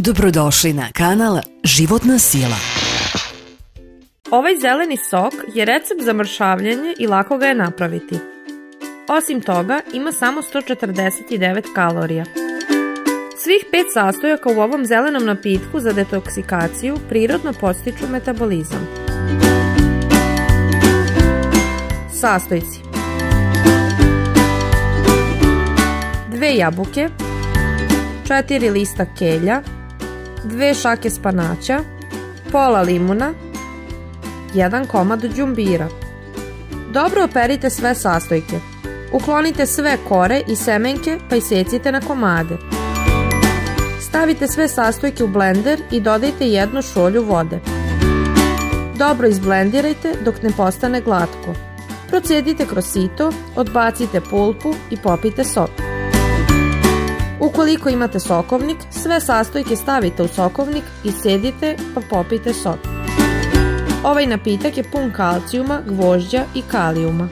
Dobrodošli na kanal Životna sila. Ovaj zeleni sok je recept za mršavljenje i lako ga je napraviti. Osim toga, ima samo 149 kalorija. Svih 5 sastojaka u ovom zelenom napitku za detoksikaciju prirodno podstiču metabolizam. Sastojci: 2 jabuke, 4 lista kelja, 2 šake spanaća, pola limuna, 1 komad đumbira. Dobro operite sve sastojke. Uklonite sve kore i semenke pa isecite na komade. Stavite sve sastojke u blender i dodajte 1 šolju vode. Dobro izblendirajte dok ne postane glatko. Procedite kroz sito, odbacite pulpu i popijte sok. Ukoliko imate sokovnik, sve sastojke stavite u sokovnik, iscedite pa popijte sok. Ovaj napitak je pun kalcijuma, gvožđa i kalijuma.